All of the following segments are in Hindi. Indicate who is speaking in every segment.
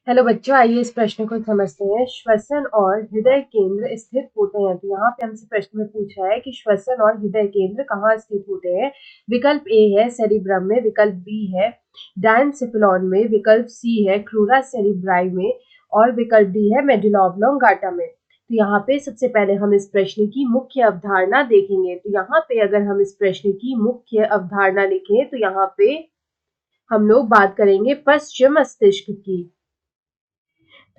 Speaker 1: हेलो बच्चों, आइए इस प्रश्न को समझते हैं। श्वसन और हृदय केंद्र स्थित होते हैं। तो यहाँ पे हमसे प्रश्न में पूछा है कि श्वसन और हृदय केंद्र कहाँ स्थित होते हैं। विकल्प ए है सेरिब्रम में, विकल्प बी है डायंसिफिलॉन में, विकल्प सी है क्रूरा सेरिब्राई में और विकल्प डी है मेडुला ऑब्लोंगाटा में। तो यहाँ पे सबसे पहले हम इस प्रश्न की मुख्य अवधारणा देखेंगे। तो यहाँ पे अगर हम इस प्रश्न की मुख्य अवधारणा लिखें तो यहाँ पे हम लोग बात करेंगे पश्चिम मस्तिष्क की।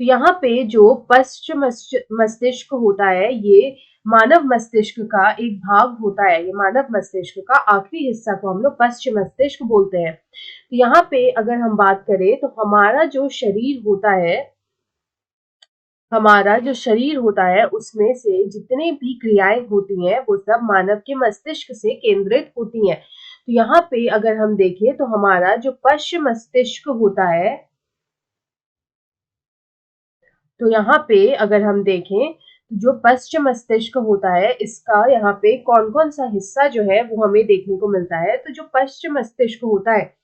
Speaker 1: तो यहाँ पे जो पश्चिम मस्तिष्क होता है ये मानव मस्तिष्क का एक भाग होता है। ये मानव मस्तिष्क का आखिरी हिस्सा को हम लोग पश्चिम मस्तिष्क बोलते हैं। तो यहाँ पे अगर हम बात करें तो हमारा जो शरीर होता है उसमें से जितने भी क्रियाएं होती हैं वो सब मानव के मस्तिष्क से केंद्रित होती हैं। तो यहाँ पे अगर हम देखें तो हमारा जो पश्चिम मस्तिष्क होता है, तो यहाँ पे अगर हम देखें तो जो पश्चिम मस्तिष्क होता है इसका यहाँ पे कौन कौन सा हिस्सा जो है वो हमें देखने को मिलता है। तो जो पश्चिम मस्तिष्क होता है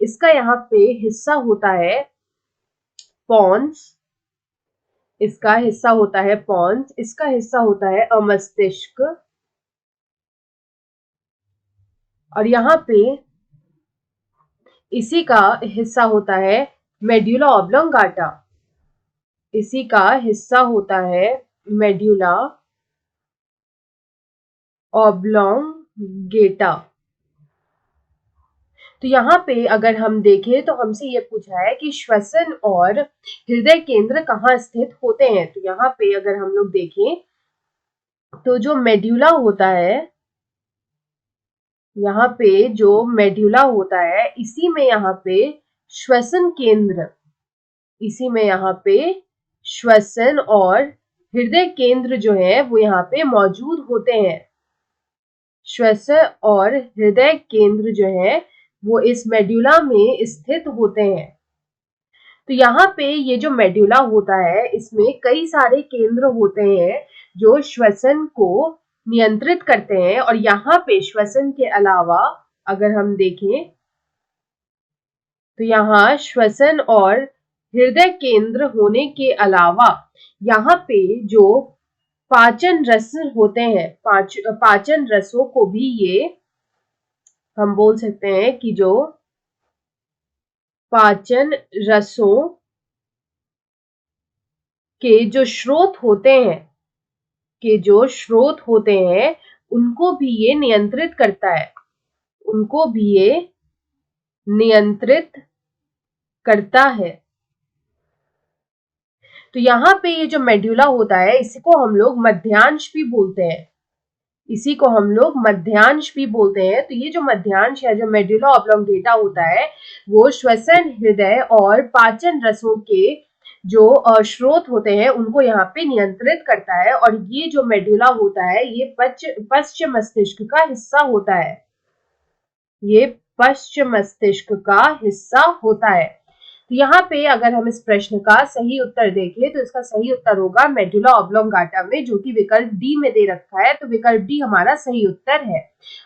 Speaker 1: इसका यहाँ पे हिस्सा होता है पॉन्स, इसका हिस्सा होता है पॉन्स, इसका हिस्सा होता है अमस्तिष्क और यहाँ पे इसी का हिस्सा होता है मेड्यूला ऑब्लोंगाटा। इसी का हिस्सा होता है मेड्यूला ऑब्लोंगेटा। तो यहाँ पे अगर हम देखें तो हमसे ये पूछा है कि श्वसन और हृदय केंद्र कहाँ स्थित होते हैं। तो यहाँ पे अगर हम लोग देखें तो जो मेड्यूला होता है, यहाँ पे जो मेड्यूला होता है इसी में यहाँ पे श्वसन केंद्र, इसी में यहाँ पे श्वसन और हृदय केंद्र जो है वो यहाँ पे मौजूद होते हैं। श्वसन और हृदय केंद्र जो है वो इस मेड्यूला में स्थित होते हैं। तो यहाँ पे ये जो मेड्यूला होता है इसमें कई सारे केंद्र होते हैं जो श्वसन को नियंत्रित करते हैं और यहाँ पे श्वसन के अलावा अगर हम देखें तो यहाँ श्वसन और हृदय केंद्र होने के अलावा यहाँ पे जो पाचन रस होते हैं, पाचन रसों को भी ये हम बोल सकते हैं कि जो पाचन रसों के जो स्रोत होते हैं उनको भी ये नियंत्रित करता है, उनको भी ये नियंत्रित करता है। तो यहाँ पे ये जो मेड्यूला होता है इसी को हम लोग मध्यांश भी बोलते हैं, इसी को हम लोग मध्यांश भी बोलते हैं। तो ये जो मध्यांश है, जो मेड्यूला ऑब्लोंगेटा होता है वो श्वसन, हृदय और पाचन रसों के जो स्रोत होते हैं उनको यहाँ पे नियंत्रित करता है और ये जो मेड्यूला होता है ये पश्चिम मस्तिष्क का हिस्सा होता है, ये पश्चिम मस्तिष्क का हिस्सा होता है। तो यहाँ पे अगर हम इस प्रश्न का सही उत्तर देखें तो इसका सही उत्तर होगा मेडुला ऑब्लोंगाटा में, जो कि विकल्प डी में दे रखा है। तो विकल्प डी हमारा सही उत्तर है।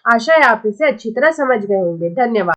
Speaker 1: आशा है आप इसे अच्छी तरह समझ गए होंगे। धन्यवाद।